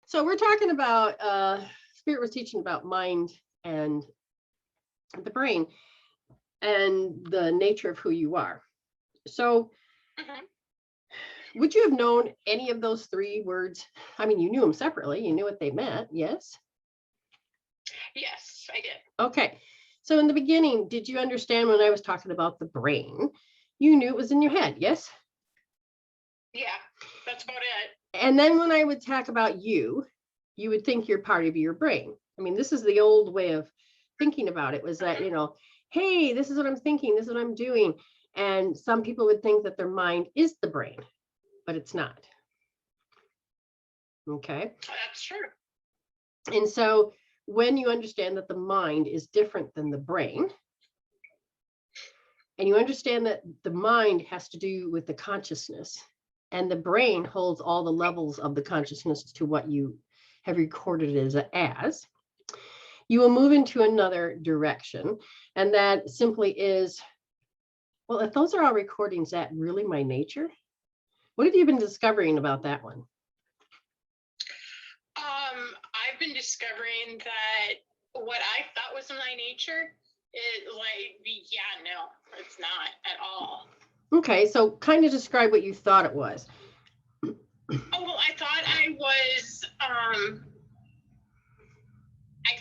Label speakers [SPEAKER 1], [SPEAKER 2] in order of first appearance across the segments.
[SPEAKER 1] So we're talking about, Spirit was teaching about mind and the brain and the nature of who you are. So would you have known any of those three words? I mean, you knew them separately. You knew what they meant. Yes.
[SPEAKER 2] Yes, I did.
[SPEAKER 1] Okay. So in the beginning, did you understand when I was talking about the brain? You knew it was in your head. Yes.
[SPEAKER 2] Yeah, that's about it.
[SPEAKER 1] And then when I would talk about you would think you're part of your brain. I mean, this is the old way of thinking about it, was that, hey, this is what I'm thinking. This is what I'm doing. And some people would think that their mind is the brain, but it's not. Okay.
[SPEAKER 2] That's true.
[SPEAKER 1] And so when you understand that the mind is different than the brain, and you understand that the mind has to do with the consciousness, and the brain holds all the levels of the consciousness to what you have recorded it as, you will move into another direction. And that simply is, well, if those are all recordings, that really my nature? What have you been discovering about that one?
[SPEAKER 2] I've been discovering that what I thought was my nature is no, it's not at all.
[SPEAKER 1] Okay, so kind of describe what you thought it was.
[SPEAKER 2] Oh, well, I thought I was, I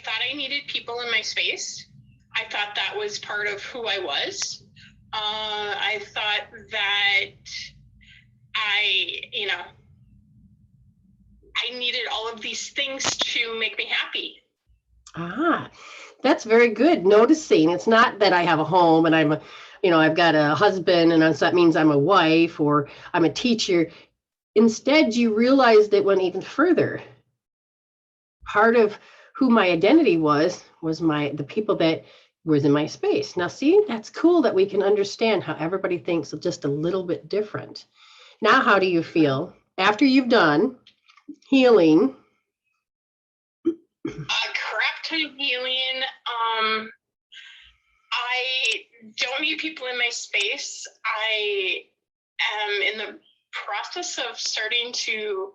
[SPEAKER 2] thought I needed people in my space. I thought that was part of who I was. I thought that I needed all of these things to make me happy.
[SPEAKER 1] Ah, that's very good. Noticing it's not that I have a home and I'm I've got a husband and so that means I'm a wife or I'm a teacher. Instead, you realized it went even further. Part of who my identity was the people that was in my space. Now, see, that's cool that we can understand how everybody thinks just a little bit different. Now, how do you feel after you've done healing?
[SPEAKER 2] Crap ton of healing. I don't need people in my space. I am in the process of starting to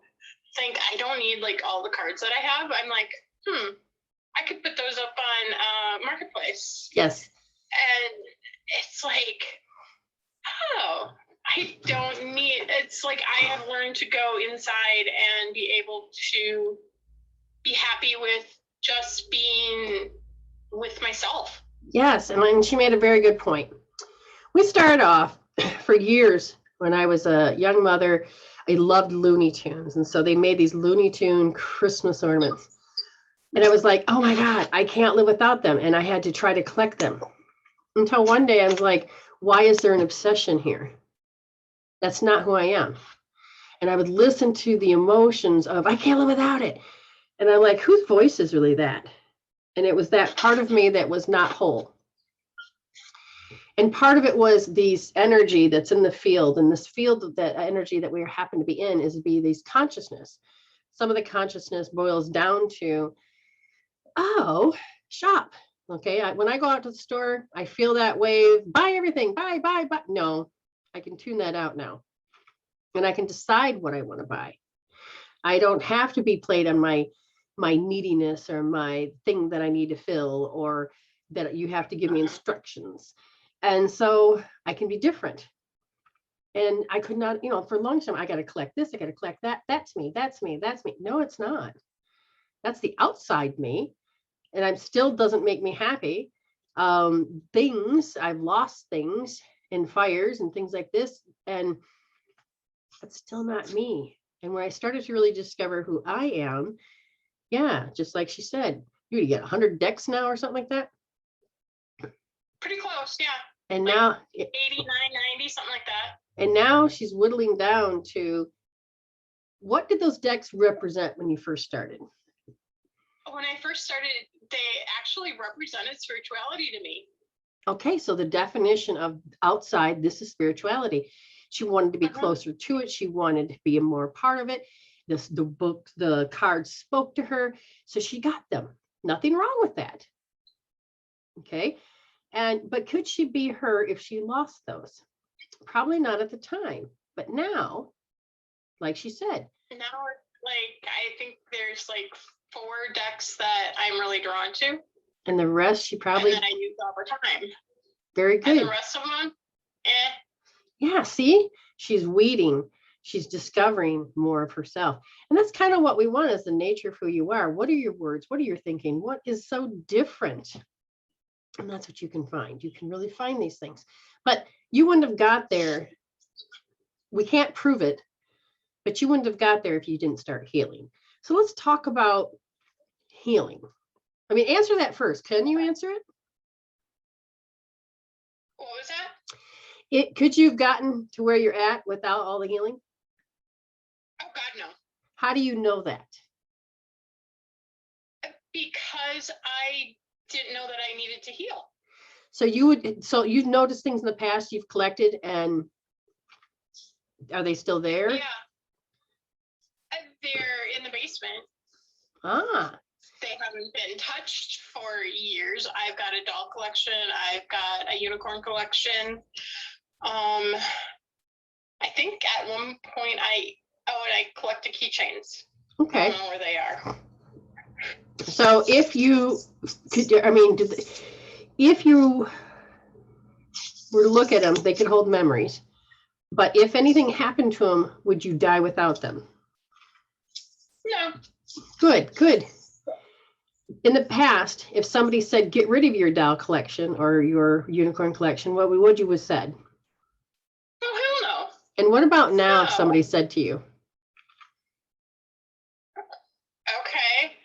[SPEAKER 2] think I don't need all the cards that I have. I'm like, I could put those up on Marketplace.
[SPEAKER 1] Yes.
[SPEAKER 2] And it's like, oh, I don't need, it's like I have learned to go inside and be able to be happy with just being with myself.
[SPEAKER 1] Yes, and she made a very good point. We started off for years when I was a young mother. I loved Looney Tunes, and so they made these Looney Tune Christmas ornaments. And I was like, oh my God, I can't live without them. And I had to try to collect them until one day I was like, why is there an obsession here? That's not who I am. And I would listen to the emotions of, I can't live without it. And I'm like, whose voice is really that? And it was that part of me that was not whole. And part of it was these energy that's in the field, and this field of that energy that we happen to be in is these consciousness. Some of the consciousness boils down to, oh, shop. Okay, when I go out to the store, I feel that wave, buy everything, buy. No, I can tune that out now. And I can decide what I want to buy. I don't have to be played on my neediness or my thing that I need to fill, or that you have to give me instructions. And so I can be different. And I could not, for a long time, I got to collect this, I got to collect that. That's me. No, it's not. That's the outside me. And I'm still doesn't make me happy. I've lost things in fires and things like this. And that's still not me. And when I started to really discover who I am, yeah, just like she said, you get 100 decks now or something like that.
[SPEAKER 2] Pretty close, yeah.
[SPEAKER 1] And now
[SPEAKER 2] 89, 90, something like that.
[SPEAKER 1] And now she's whittling down to, what did those decks represent when you first started?
[SPEAKER 2] When I first started, they actually represented spirituality to me.
[SPEAKER 1] Okay, so the definition of outside, this is spirituality. She wanted to be closer to it. She wanted to be a more part of it. The cards spoke to her, so she got them. Nothing wrong with that. Okay, but could she be her if she lost those? Probably not at the time, but now, like she said,
[SPEAKER 2] now Like, I think there's like 4 decks that I'm really drawn to.
[SPEAKER 1] And the rest she probably.
[SPEAKER 2] And that I use all the time.
[SPEAKER 1] Very good.
[SPEAKER 2] And the rest of them,
[SPEAKER 1] Yeah, see, she's weeding. She's discovering more of herself. And that's kind of what we want is the nature of who you are. What are your words? What are you thinking? What is so different? And that's what you can find. You can really find these things. But you wouldn't have got there. We can't prove it, but you wouldn't have got there if you didn't start healing. So let's talk about healing. I mean, answer that first. Can you answer it?
[SPEAKER 2] What was that?
[SPEAKER 1] Could you have gotten to where you're at without all the healing?
[SPEAKER 2] Oh, God, no.
[SPEAKER 1] How do you know that?
[SPEAKER 2] Because I didn't know that I needed to heal.
[SPEAKER 1] So you've noticed things in the past you've collected, and are they still there?
[SPEAKER 2] Yeah. They're in the basement.
[SPEAKER 1] Ah.
[SPEAKER 2] They haven't been touched for years. I've got a doll collection. I've got a unicorn collection. I think at one point I collected keychains.
[SPEAKER 1] Okay.
[SPEAKER 2] I don't know where they are.
[SPEAKER 1] So if you could, if you were to look at them, they could hold memories. But if anything happened to them, would you die without them?
[SPEAKER 2] No.
[SPEAKER 1] Good, good. In the past, if somebody said, get rid of your doll collection or your unicorn collection, what would you have said?
[SPEAKER 2] Oh, hell no.
[SPEAKER 1] And what about now if somebody said to you?
[SPEAKER 2] Okay,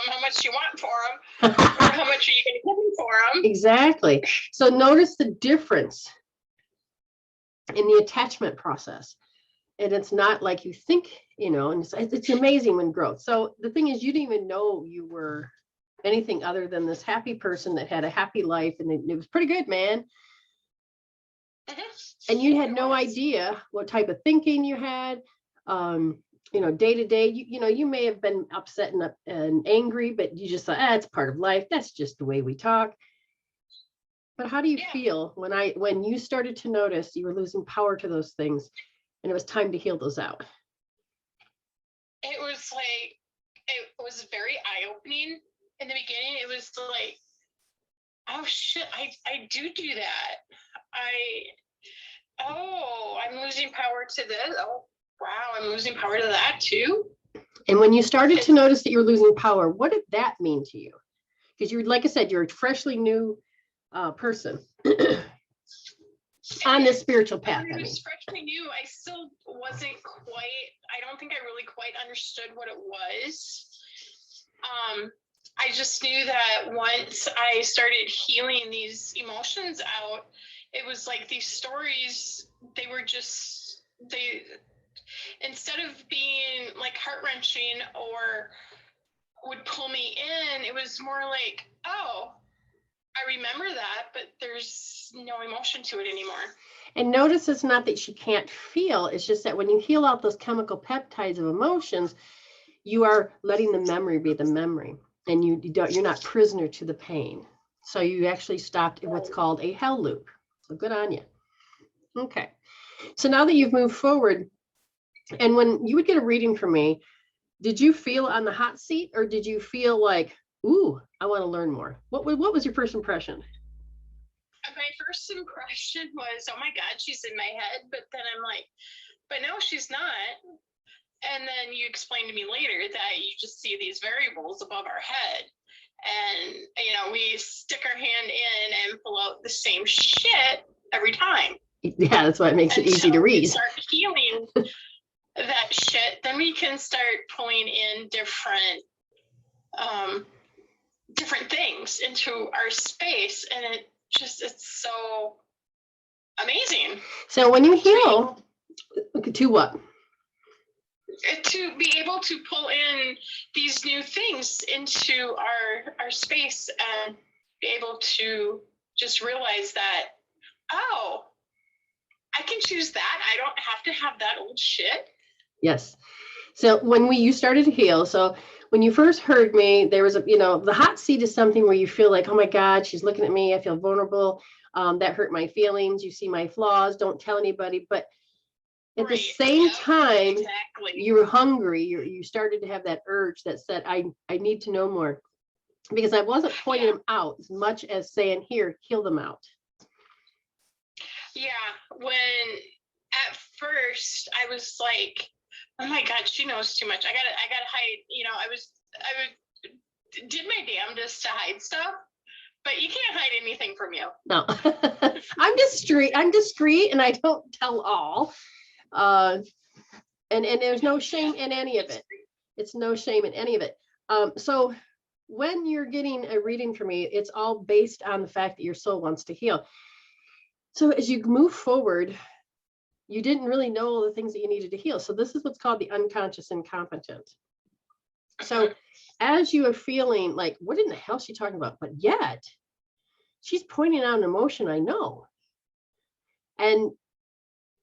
[SPEAKER 2] how much do you want for them? Or how much are you going to give me for them?
[SPEAKER 1] Exactly. So notice the difference in the attachment process. And it's not like you think, and it's amazing when growth. So the thing is, you didn't even know you were anything other than this happy person that had a happy life, and it was pretty good, man. And you had no idea what type of thinking you had, day to day. You may have been upset and angry, but you just thought, it's part of life. That's just the way we talk. But how do you feel when you started to notice you were losing power to those things, and it was time to heal those out?
[SPEAKER 2] It was very eye-opening. In the beginning, it was like, oh shit, I do that. I'm losing power to this. Oh, wow, I'm losing power to that too.
[SPEAKER 1] And when you started to notice that you're losing power, what did that mean to you? Because like I said, you're a freshly new person on this spiritual path.
[SPEAKER 2] When I was freshly new, I still wasn't I don't think I really quite understood what it was. I just knew that once I started healing these emotions out, it was like these stories, instead of being like heart-wrenching or would pull me in, it was more like, oh, I remember that, but there's no emotion to it anymore.
[SPEAKER 1] And notice it's not that she can't feel, it's just that when you heal out those chemical peptides of emotions, you are letting the memory be the memory, and you're not prisoner to the pain. So you actually stopped what's called a hell loop. So good on you. Okay. So now that you've moved forward, and when you would get a reading from me, did you feel on the hot seat, or did you feel like, ooh, I want to learn more? What was your first impression?
[SPEAKER 2] My first impression was, oh my God, she's in my head. But then I'm like, but no, she's not. And then you explained to me later that you just see these variables above our head. And, we stick our hand in and pull out the same shit every time.
[SPEAKER 1] Yeah, that's why it makes it easy to read.
[SPEAKER 2] Start healing that shit, then we can start pulling in different things into our space, and it's so amazing.
[SPEAKER 1] So when you heal, to what?
[SPEAKER 2] To be able to pull in these new things into our space and be able to just realize that, oh, I can choose that. I don't have to have that old shit.
[SPEAKER 1] Yes. So when you started to heal, so when you first heard me, there was the hot seat is something where you feel like, oh my God, she's looking at me. I feel vulnerable. That hurt my feelings. You see my flaws. Don't tell anybody. But At the
[SPEAKER 2] Right.
[SPEAKER 1] same
[SPEAKER 2] Yep,
[SPEAKER 1] time,
[SPEAKER 2] exactly.
[SPEAKER 1] you were hungry. You started to have that urge that said, I need to know more. Because I wasn't pointing them out as much as saying, here, heal them out.
[SPEAKER 2] Yeah. When at first I was like, oh my God, she knows too much. I gotta hide, I did my damnedest to hide stuff, but you can't hide anything from you.
[SPEAKER 1] No, I'm discreet and I don't tell all. And there's no shame in any of it. It's no shame in any of it. So when you're getting a reading from me, it's all based on the fact that your soul wants to heal. So as you move forward, you didn't really know all the things that you needed to heal. So this is what's called the unconscious incompetent. So as you are feeling like, what in the hell is she talking about? But yet she's pointing out an emotion I know. And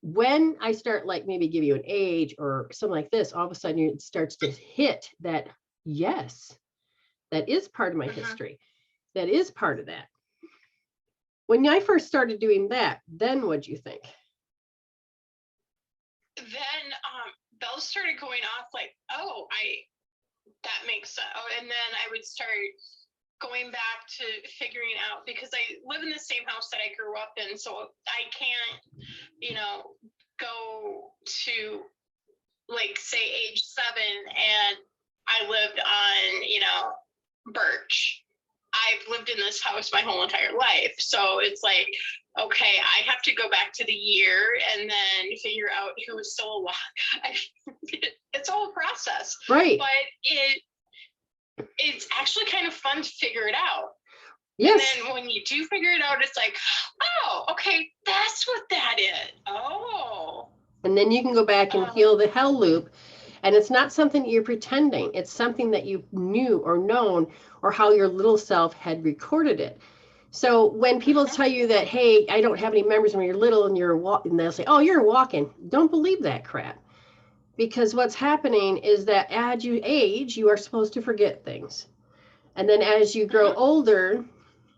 [SPEAKER 1] when I start like maybe give you an age or something like this, all of a sudden it starts to hit that, yes, that is part of my history. That is part of that. When I first started doing that, then what'd you think?
[SPEAKER 2] Then bells started going off like, oh, that makes sense. Oh, and then I would start going back to figuring out, because I live in the same house that I grew up in, so I can't, go to like say age 7 and I lived on, Birch. I've lived in this house my whole entire life. So it's like, okay, I have to go back to the year and then figure out who was still alive. It's all a process.
[SPEAKER 1] Right.
[SPEAKER 2] But it's actually kind of fun to figure it out.
[SPEAKER 1] Yes.
[SPEAKER 2] And then when you do figure it out, it's like, oh, okay, that's what that is. Oh.
[SPEAKER 1] And then you can go back and heal the hell loop. And it's not something you're pretending. It's something that you knew or known, or how your little self had recorded it. So when people tell you that, hey, I don't have any memories when you're little and you're walking, they'll say, oh, you're walking. Don't believe that crap. Because what's happening is that as you age, you are supposed to forget things. And then as you grow older,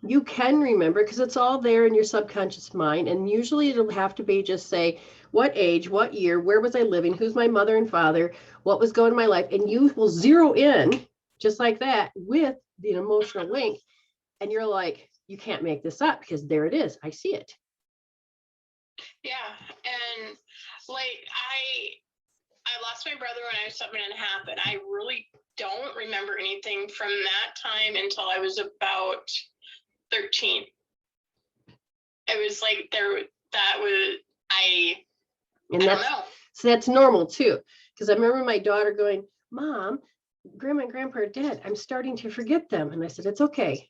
[SPEAKER 1] you can remember, because it's all there in your subconscious mind. And usually it'll have to be just say, what age, what year, where was I living, who's my mother and father, what was going in my life. And you will zero in just like that with the emotional link. And you're like, you can't make this up, because there it is. I see it.
[SPEAKER 2] Yeah. And like, I lost my brother when I was 7.5, and I really don't remember anything from that time until I was about 13. It was like I don't know.
[SPEAKER 1] So that's normal too. Because I remember my daughter going, Mom, Grandma and Grandpa are dead. I'm starting to forget them. And I said, it's okay.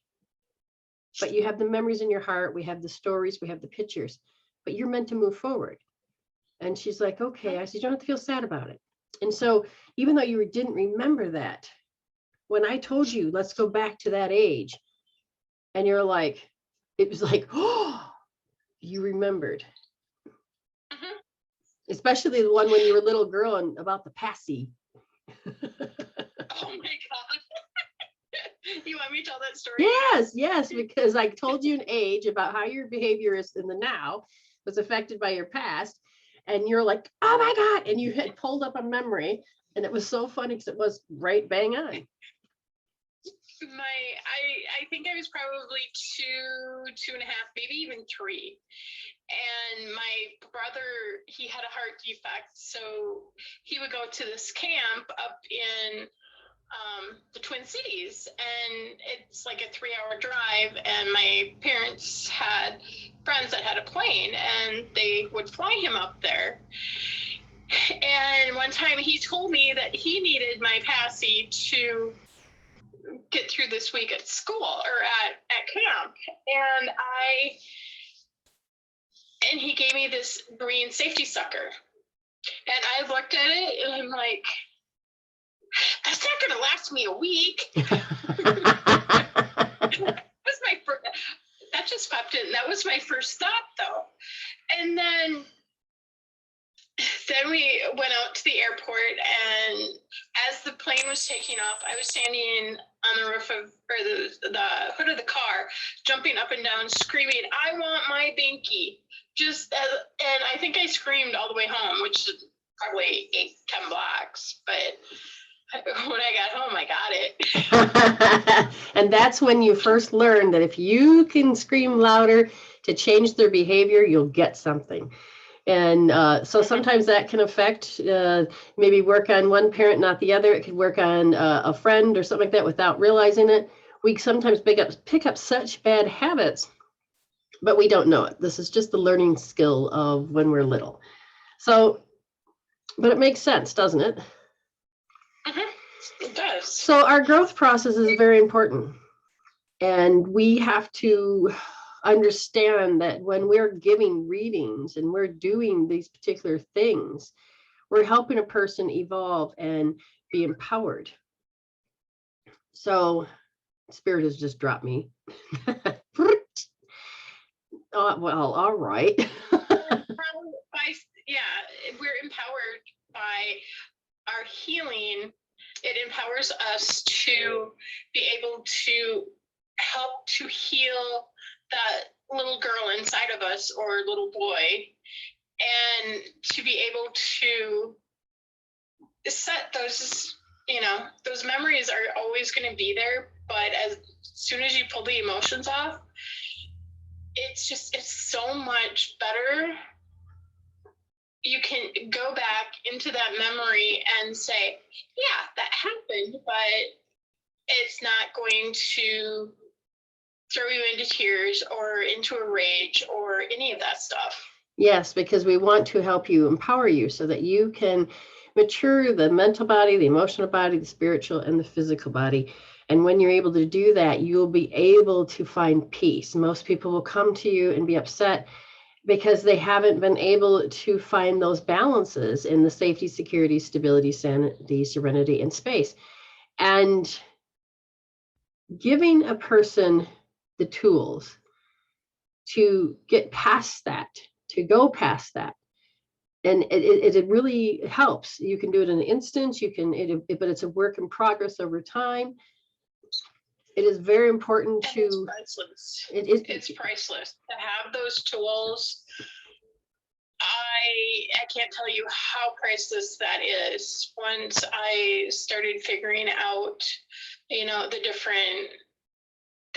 [SPEAKER 1] But you have the memories in your heart. We have the stories. We have the pictures. But you're meant to move forward. And she's like, okay. I said, you don't have to feel sad about it. And so even though you didn't remember that, when I told you, let's go back to that age, and you're like, it was like, oh, you remembered. Especially the one when you were a little girl and about the passy.
[SPEAKER 2] Oh my God. You want me to tell that story?
[SPEAKER 1] Yes, because I told you an age about how your behavior is in the now was affected by your past. And you're like, oh my God. And you had pulled up a memory, and it was so funny because it was right bang on.
[SPEAKER 2] I think I was probably 2.5, maybe even 3. And my brother, he had a heart defect. So he would go to this camp up in the Twin Cities, and it's like a 3-hour drive. And my parents had friends that had a plane, and they would fly him up there. And one time he told me that he needed my passy to get through this week at school or at camp. And he gave me this green safety sucker. And I looked at it and I'm like, that's not going to last me a week. That just popped in. That was my first thought though. And then we went out to the airport, and as the plane was taking off, I was standing on the roof or the hood of the car, jumping up and down, screaming, I want my binky, just and I think I screamed all the way home, which is probably 8-10 blocks, but when I got home, I got it.
[SPEAKER 1] And that's when you first learn that if you can scream louder to change their behavior, you'll get something. And so sometimes that can affect, maybe work on one parent, not the other. It could work on a friend or something like that without realizing it. We sometimes pick up such bad habits, but we don't know it. This is just the learning skill of when we're little. So, but it makes sense, doesn't it?
[SPEAKER 2] It does.
[SPEAKER 1] So our growth process is very important. And we have to understand that when we're giving readings and we're doing these particular things, we're helping a person evolve and be empowered. So Spirit has just dropped me. Well, all right.
[SPEAKER 2] Yeah, we're empowered by our healing. It empowers us to be able to help to heal that little girl inside of us or little boy, and to be able to set those, those memories are always going to be there, but as soon as you pull the emotions off, it's so much better. You can go back into that memory and say, yeah, that happened, but it's not going to throw you into tears or into a rage or any of that stuff.
[SPEAKER 1] Yes, because we want to help you, empower you so that you can mature the mental body, the emotional body, the spiritual, and the physical body. And when you're able to do that, you'll be able to find peace. Most people will come to you and be upset because they haven't been able to find those balances in the safety, security, stability, sanity, serenity, and space. And giving a person the tools to get past that, to go past that, and it really helps. You can do it in an instant. But it's a work in progress over time. It is very important to.
[SPEAKER 2] It's priceless. It's priceless to have those tools. I can't tell you how priceless that is. Once I started figuring out, the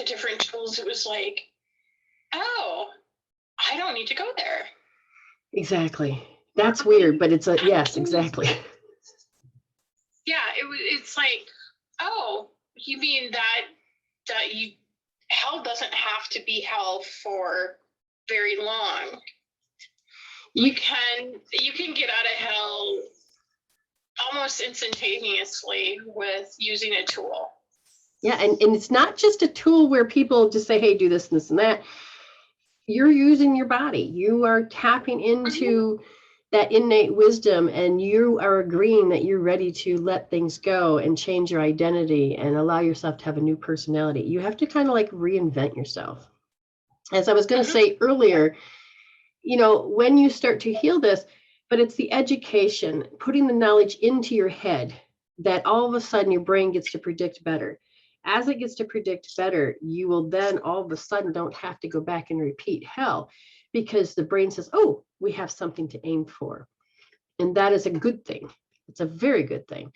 [SPEAKER 2] different tools, it was like, oh, I don't need to go there.
[SPEAKER 1] Exactly. That's weird, but it's yes, exactly.
[SPEAKER 2] Yeah, it's like, oh, you mean that hell doesn't have to be hell for very long. You can get out of hell almost instantaneously with using a tool.
[SPEAKER 1] Yeah, and it's not just a tool where people just say, hey, do this and this and that. You're using your body. You are tapping into that innate wisdom, and you are agreeing that you're ready to let things go and change your identity and allow yourself to have a new personality. You have to kind of like reinvent yourself. As I was going to say earlier, when you start to heal this, but it's the education, putting the knowledge into your head that all of a sudden your brain gets to predict better. As it gets to predict better, you will then all of a sudden don't have to go back and repeat hell, because the brain says, oh, we have something to aim for. And that is a good thing. It's a very good thing.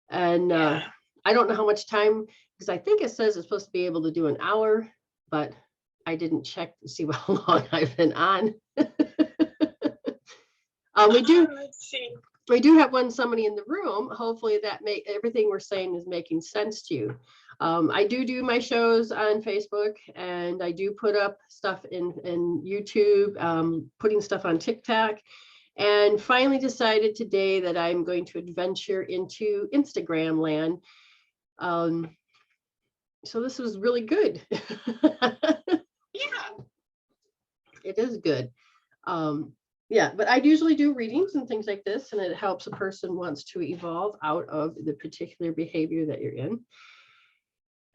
[SPEAKER 1] And I don't know how much time, because I think it says it's supposed to be able to do an hour, but I didn't check to see how long I've been on. We do have somebody in the room. Hopefully that everything we're saying is making sense to you. I do my shows on Facebook, and I do put up stuff in YouTube, putting stuff on TikTok, and finally decided today that I'm going to adventure into Instagram land. So this was really good.
[SPEAKER 2] Yeah,
[SPEAKER 1] it is good. Yeah, but I usually do readings and things like this, and it helps a person wants to evolve out of the particular behavior that you're in.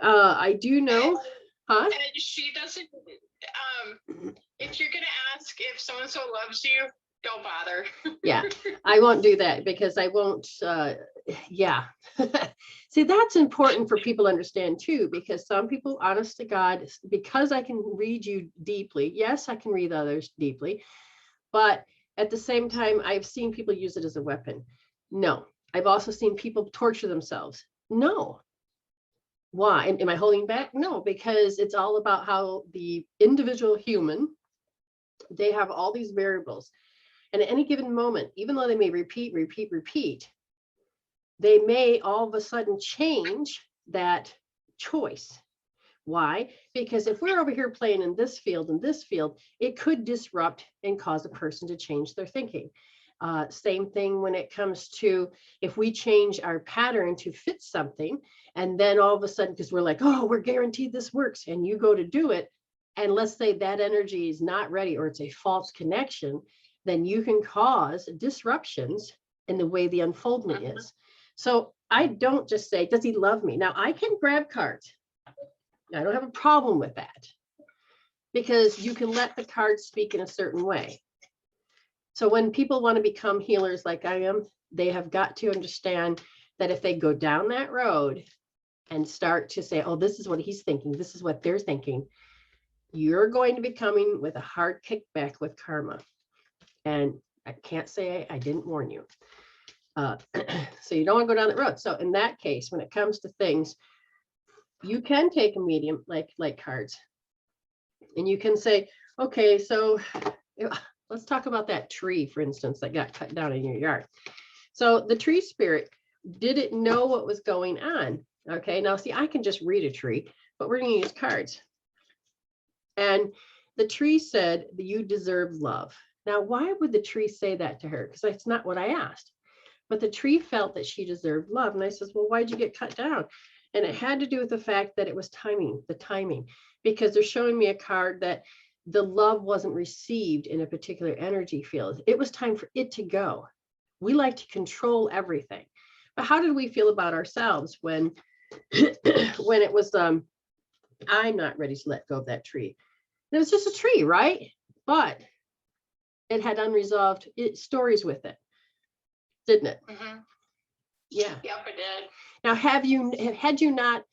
[SPEAKER 1] I do know,
[SPEAKER 2] and she doesn't, if you're going to ask if so-and-so loves you, Don't bother.
[SPEAKER 1] Yeah, I won't do that because I won't, yeah. See, that's important for people to understand too, because some people, honest to God, because I can read you deeply, yes, I can read others deeply, but at the same time, I've seen people use it as a weapon. No, I've also seen people torture themselves. No. Why? Am I holding back? No, because it's all about how the individual human, they have all these variables. And at any given moment, even though they may repeat, they may all of a sudden change that choice. Why? Because if we're over here playing in this field, it could disrupt and cause a person to change their thinking. Same thing when it comes to if we change our pattern to fit something, and then all of a sudden, because we're like, oh, we're guaranteed this works, and you go to do it, and let's say that energy is not ready or it's a false connection, then you can cause disruptions in the way the unfoldment is. So I don't just say, does he love me? Now I can grab cards. I don't have a problem with that because you can let the cards speak in a certain way. So when people want to become healers like I am, they have got to understand that if they go down that road and start to say, oh, this is what he's thinking, this is what they're thinking, you're going to be coming with a hard kickback with karma. And I can't say I didn't warn you. So you don't want to go down that road. So in that case, when it comes to things, you can take a medium like cards, and you can say, okay, so let's talk about that tree, for instance, that got cut down in your yard. So the tree spirit, did it know what was going on? Okay, now see, I can just read a tree, but we're going to use cards. And the tree said that you deserve love. Now, why would the tree say that to her? Because that's not what I asked. But the tree felt that she deserved love. And I says, well, why'd you get cut down? And it had to do with the fact that it was the timing, because they're showing me a card that the love wasn't received in a particular energy field. It was time for it to go. We like to control everything. But how did we feel about ourselves when, when it was, I'm not ready to let go of that tree. And it was just a tree, right? But it had unresolved stories with it, didn't it?
[SPEAKER 2] Mm-hmm.
[SPEAKER 1] Yeah.
[SPEAKER 2] Yep, it did.
[SPEAKER 1] Now, had you not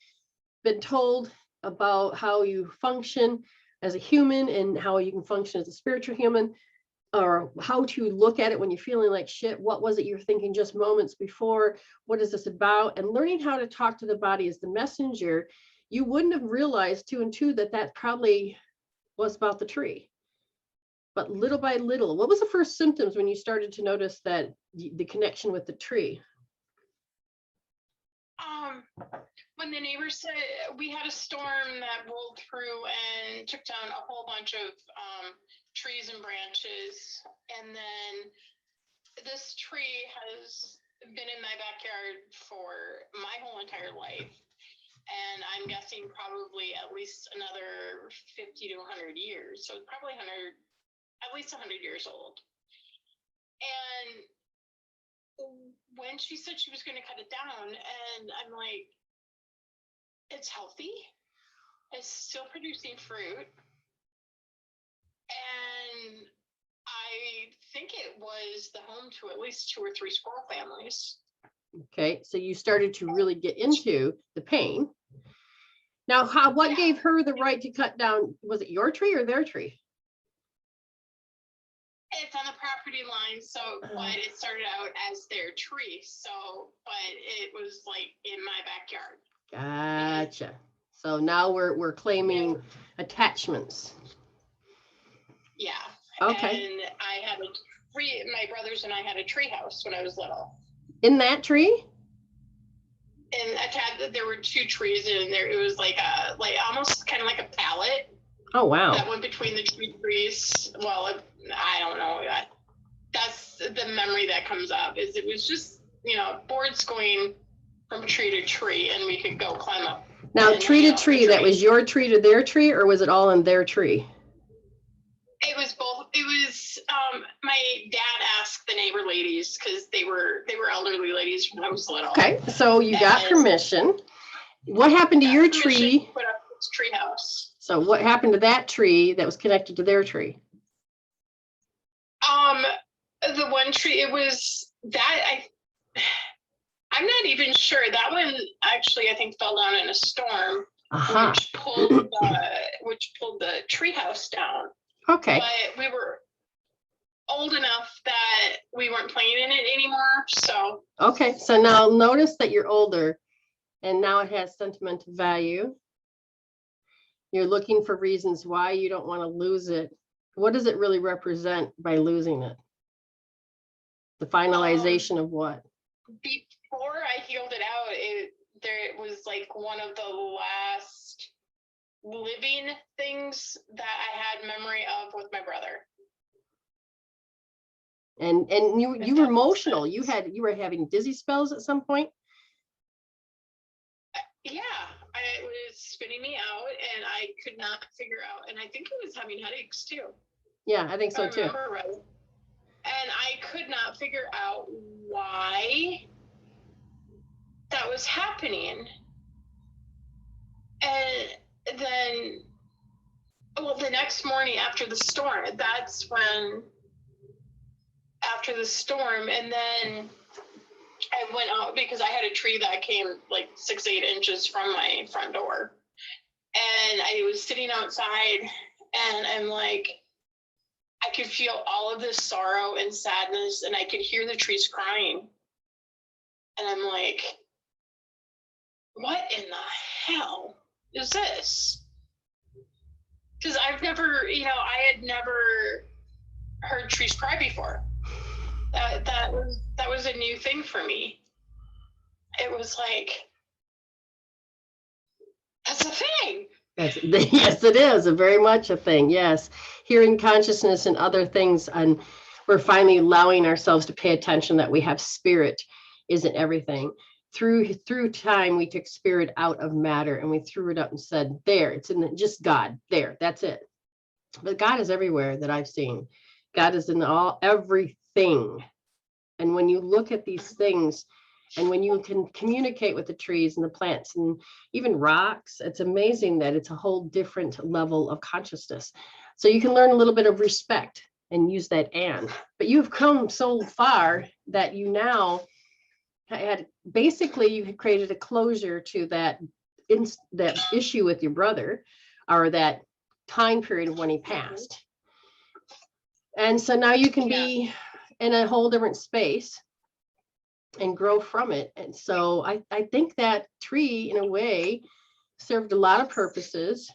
[SPEAKER 1] been told about how you function as a human and how you can function as a spiritual human, or how to look at it when you're feeling like shit, what was it you were thinking just moments before? What is this about? And learning how to talk to the body as the messenger, you wouldn't have realized 2 and 2 that probably was about the tree. But little by little, what was the first symptoms when you started to notice that the connection with the tree?
[SPEAKER 2] When the neighbors said we had a storm that rolled through and took down a whole bunch of trees and branches, and then this tree has been in my backyard for my whole entire life, and I'm guessing probably at least another 50 to 100 years, so probably at least 100 years old. And when she said she was going to cut it down, and I'm like, it's healthy, it's still producing fruit, and I think it was the home to at least 2 or 3 squirrel families.
[SPEAKER 1] Okay, so you started to really get into the pain. Now, what gave her the right to cut down? Was it your tree or their tree?
[SPEAKER 2] It's on the property line, so but it started out as their tree, so but it was like in my backyard.
[SPEAKER 1] Gotcha. So now we're claiming attachments.
[SPEAKER 2] Yeah.
[SPEAKER 1] Okay.
[SPEAKER 2] And I had my brothers and I had a tree house when I was little.
[SPEAKER 1] In that tree?
[SPEAKER 2] And there were 2 trees in there. It was like almost kind of like a pallet.
[SPEAKER 1] Oh, wow.
[SPEAKER 2] That went between the 2 trees. Well, I don't know. That's the memory that comes up. Is it was just, boards going from tree to tree, and we could go climb up.
[SPEAKER 1] Now, tree to tree, that was your tree to their tree, or was it all in their tree?
[SPEAKER 2] It was both. It was my dad asked the neighbor ladies, because they were elderly ladies when I was little.
[SPEAKER 1] Okay, so you got permission. What happened to your tree?
[SPEAKER 2] To put up this tree house.
[SPEAKER 1] So what happened to that tree that was connected to their tree?
[SPEAKER 2] The one tree, it was that I'm not even sure. That one actually, I think, fell down in a storm,
[SPEAKER 1] Aha.
[SPEAKER 2] which pulled the treehouse down.
[SPEAKER 1] Okay.
[SPEAKER 2] But we were old enough that we weren't playing in it anymore. So
[SPEAKER 1] Okay. So now notice that you're older, and now it has sentimental value. You're looking for reasons why you don't want to lose it. What does it really represent by losing it? The finalization of what?
[SPEAKER 2] Before I healed it out, it was like one of the last living things that I had memory of with my brother.
[SPEAKER 1] And you were emotional. You were having dizzy spells at some point.
[SPEAKER 2] Yeah, it was spinning me out, and I could not figure out. And I think it was having headaches too.
[SPEAKER 1] Yeah, I think so too.
[SPEAKER 2] Right. And I could not figure out why that was happening. And then, well, the next morning after the storm, that's when, after the storm, and then I went out because I had a tree that came like 6-8 inches from my front door. And I was sitting outside, and I'm like, I could feel all of this sorrow and sadness, and I could hear the trees crying. And I'm like, what in the hell is this? Because I've never, I had never heard trees cry before. That was a new thing for me. It was like, that's a thing.
[SPEAKER 1] Yes, it is very much a thing. Yes, hearing consciousness and other things, and we're finally allowing ourselves to pay attention that we have spirit isn't everything. Through time, we took spirit out of matter and we threw it up and said, there, it's just God. There, that's it. But God is everywhere that I've seen. God is in everything. And when you look at these things, and when you can communicate with the trees and the plants and even rocks, it's amazing that it's a whole different level of consciousness. So you can learn a little bit of respect and use that and. But you've come so far that you now had basically you had created a closure to that issue with your brother, or that time period of when he passed. And so now you can be in a whole different space and grow from it. And so I think that tree, in a way, served a lot of purposes.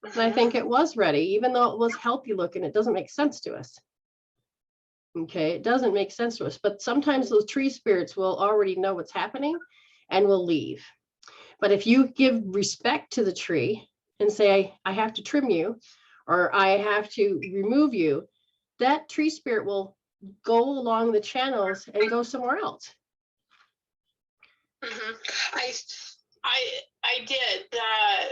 [SPEAKER 1] And I think it was ready, even though it was healthy looking. It doesn't make sense to us. Okay, it doesn't make sense to us. But sometimes those tree spirits will already know what's happening and will leave. But if you give respect to the tree and say, I have to trim you, or I have to remove you, that tree spirit will go along the channels and go somewhere else.
[SPEAKER 2] I did that.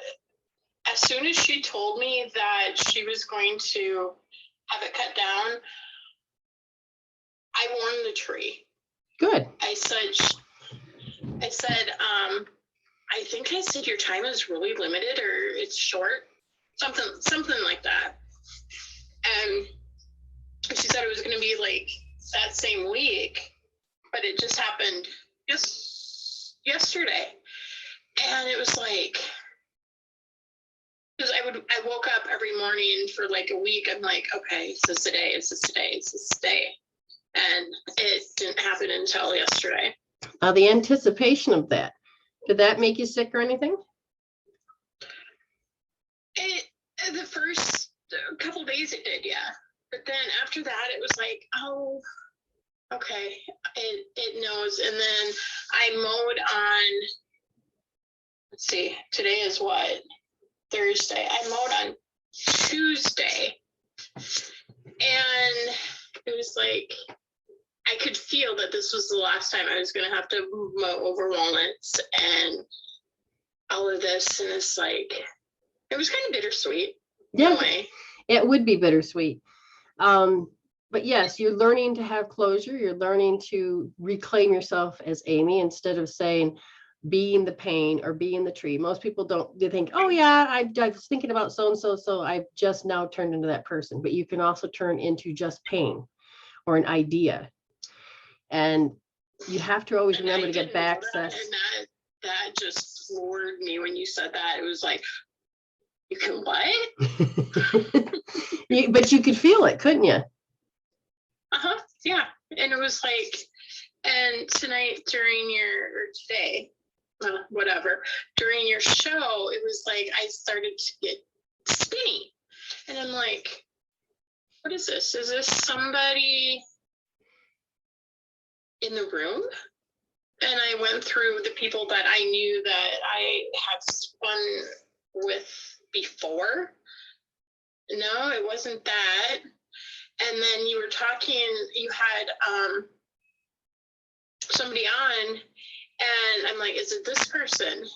[SPEAKER 2] As soon as she told me that she was going to have it cut down, I warned the tree.
[SPEAKER 1] Good.
[SPEAKER 2] I said, I think I said your time is really limited, or it's short, something like that. And she said it was going to be like that same week, but it just happened yesterday. And it was like, because I woke up every morning for like a week. I'm like, okay, is this today? Is this today? Is this today? And it didn't happen until yesterday.
[SPEAKER 1] The anticipation of that, did that make you sick or anything?
[SPEAKER 2] The first couple days it did, yeah. But then after that, it was like, oh, okay, it knows. And then I mowed on, let's see, today is what? Thursday. I mowed on Tuesday. And it was like, I could feel that this was the last time I was going to have to mow over walnuts and all of this. And it's like, it was kind of bittersweet.
[SPEAKER 1] Yeah,
[SPEAKER 2] in a way.
[SPEAKER 1] It would be bittersweet. But yes, you're learning to have closure. You're learning to reclaim yourself as Amy instead of saying being the pain or being the tree. Most people don't, they think, oh yeah, I was thinking about so-and-so, so I've just now turned into that person. But you can also turn into just pain, or an idea. And you have to always remember to get back access.
[SPEAKER 2] And that just floored me when you said that. It was like, you can what?
[SPEAKER 1] But you could feel it, couldn't you?
[SPEAKER 2] Yeah. And it was like, and tonight or today, whatever, during your show, it was like I started to get spinny. And I'm like, what is this? Is this somebody in the room? And I went through the people that I knew that I had spun with before. No, it wasn't that. And then you were talking, you had somebody on, and I'm like, is it this person?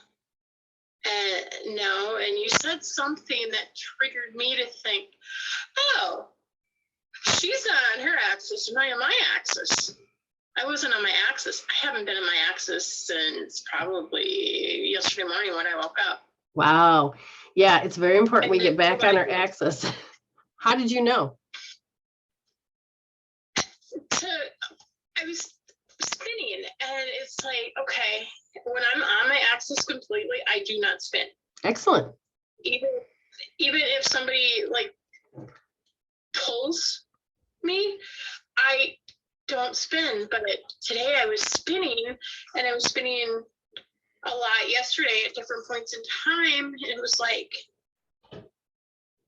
[SPEAKER 2] And no, and you said something that triggered me to think, oh, she's not on her axis, am I on my axis? I wasn't on my axis. I haven't been on my axis since probably yesterday morning when I woke up.
[SPEAKER 1] Wow. Yeah, it's very important we get back on our axis. How did you know?
[SPEAKER 2] I was spinning, and it's like, okay, when I'm on my axis completely, I do not spin.
[SPEAKER 1] Excellent.
[SPEAKER 2] Even if somebody like pulls me, I don't spin. But today I was spinning, and I was spinning a lot yesterday at different points in time. And it was like,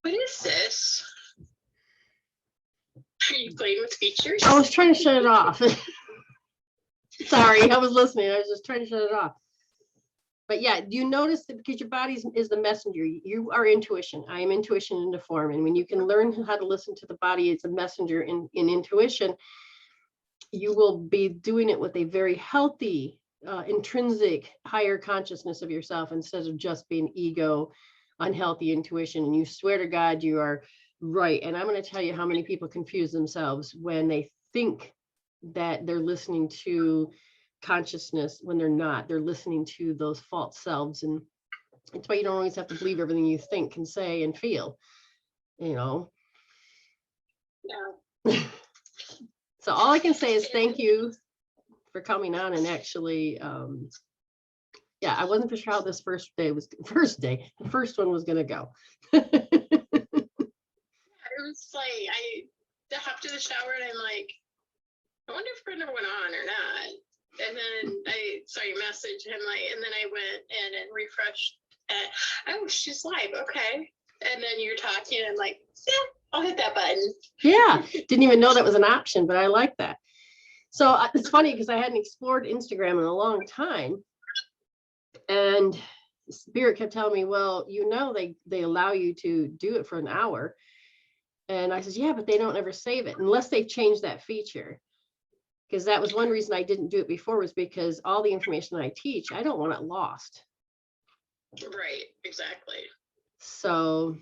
[SPEAKER 2] what is this? Are you playing with features?
[SPEAKER 1] I was trying to shut it off. Sorry, I was listening. I was just trying to shut it off. But yeah, you notice that because your body is the messenger. You are intuition. I am intuition into form. And when you can learn how to listen to the body, it's a messenger in intuition. You will be doing it with a very healthy, intrinsic, higher consciousness of yourself instead of just being ego, unhealthy intuition. And you swear to God, you are right. And I'm going to tell you how many people confuse themselves when they think that they're listening to consciousness when they're not. They're listening to those false selves. And that's why you don't always have to believe everything you think, can say, and feel, you know.
[SPEAKER 2] Yeah.
[SPEAKER 1] So all I can say is thank you for coming on. And actually, yeah, I wasn't for sure how this the first one was going to go.
[SPEAKER 2] It was like, I hopped in the shower and I'm like, I wonder if Brenda went on or not. And then I saw your message and and then I went in and refreshed. And, oh, she's live. Okay. And then you're talking and like, yeah, I'll hit that button.
[SPEAKER 1] Yeah. Didn't even know that was an option, but I like that. So it's funny because I hadn't explored Instagram in a long time. And Spirit kept telling me, well, you know, they allow you to do it for an hour. And I said, yeah, but they don't ever save it unless they've changed that feature. Because that was one reason I didn't do it before, was because all the information I teach, I don't want it lost.
[SPEAKER 2] Right, exactly.
[SPEAKER 1] So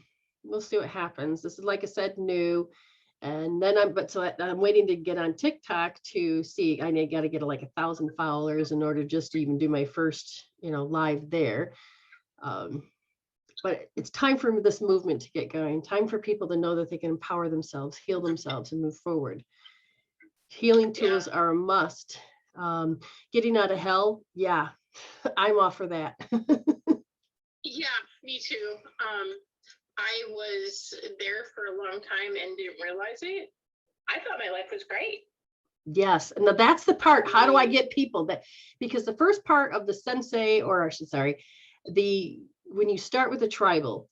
[SPEAKER 1] we'll see what happens. This is, like I said, new. And then I'm waiting to get on TikTok to see. I got to get like 1,000 followers in order just to even do my first, live there. But it's time for this movement to get going. Time for people to know that they can empower themselves, heal themselves, and move forward. Healing tools are a must. Getting out of hell, yeah, I'm all for that.
[SPEAKER 2] Yeah, me too. I was there for a long time and didn't realize it. I thought my life was great.
[SPEAKER 1] Yes, and that's the part. How do I get people that? Because the first part of the sensei, or I should sorry, when you start with a tribal,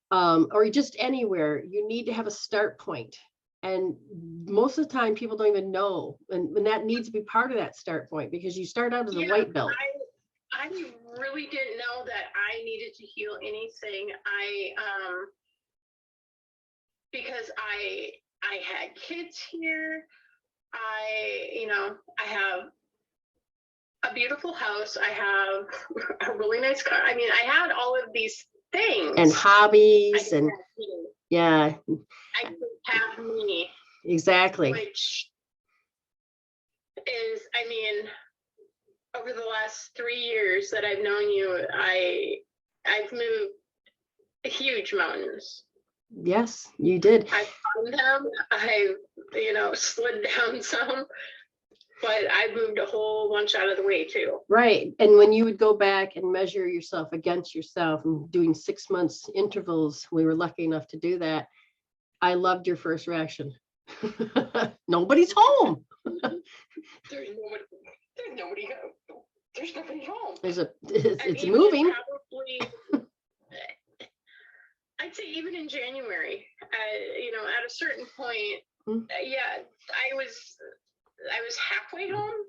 [SPEAKER 1] or just anywhere, you need to have a start point. And most of the time, people don't even know, and that needs to be part of that start point, because you start out as a white belt.
[SPEAKER 2] I really didn't know that I needed to heal anything. Because I had kids here. I have a beautiful house. I have a really nice car. I mean, I had all of these things.
[SPEAKER 1] And hobbies and yeah.
[SPEAKER 2] I could have me.
[SPEAKER 1] Exactly.
[SPEAKER 2] Which is, I mean, over the last 3 years that I've known you, I've moved huge mountains.
[SPEAKER 1] Yes, you did.
[SPEAKER 2] I've climbed them. slid down some. But I moved a whole bunch out of the way too.
[SPEAKER 1] Right. And when you would go back and measure yourself against yourself and doing 6 months intervals, we were lucky enough to do that. I loved your first reaction. Nobody's home.
[SPEAKER 2] There's nobody home. There's nobody home.
[SPEAKER 1] It's moving.
[SPEAKER 2] Probably, I'd say even in January, at a certain point, yeah, I was halfway home,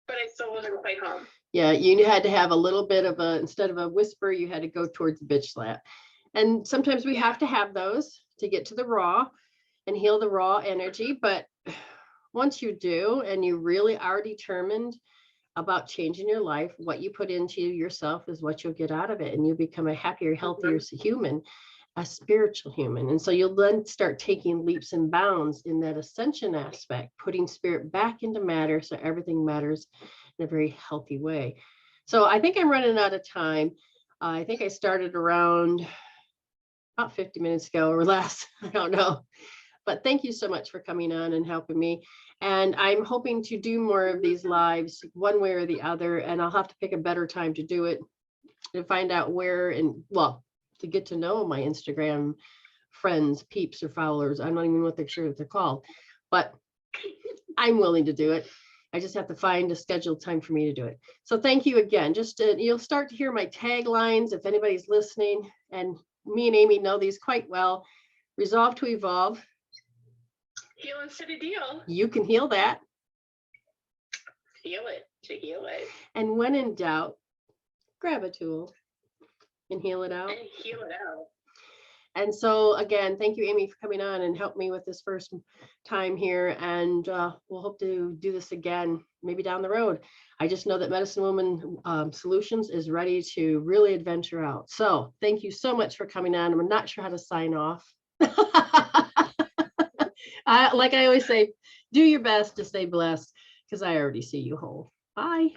[SPEAKER 2] but I still wasn't quite home.
[SPEAKER 1] Yeah, you had to have a little bit of instead of a whisper, you had to go towards the bitch slap. And sometimes we have to have those to get to the raw and heal the raw energy. But once you do, and you really are determined about changing your life, what you put into yourself is what you'll get out of it. And you become a happier, healthier human, a spiritual human. And so you'll then start taking leaps and bounds in that ascension aspect, putting spirit back into matter so everything matters in a very healthy way. So I think I'm running out of time. I think I started around about 50 minutes ago or less. I don't know. But thank you so much for coming on and helping me. And I'm hoping to do more of these lives one way or the other. And I'll have to pick a better time to do it, to find out where, and well, to get to know my Instagram friends, peeps or followers. I'm not even sure what they're called, but I'm willing to do it. I just have to find a scheduled time for me to do it. So thank you again. You'll start to hear my taglines if anybody's listening, and me and Amy know these quite well. Resolve to evolve.
[SPEAKER 2] Heal instead of deal.
[SPEAKER 1] You can heal that.
[SPEAKER 2] Feel it to heal it.
[SPEAKER 1] And when in doubt, grab a tool and heal it out.
[SPEAKER 2] And heal it out.
[SPEAKER 1] And so again, thank you, Amy, for coming on and help me with this first time here. And we'll hope to do this again, maybe down the road. I just know that Medicine Woman Solutions is ready to really adventure out. So thank you so much for coming on. I'm not sure how to sign off. Like I always say, do your best to stay blessed, because I already see you whole. Bye.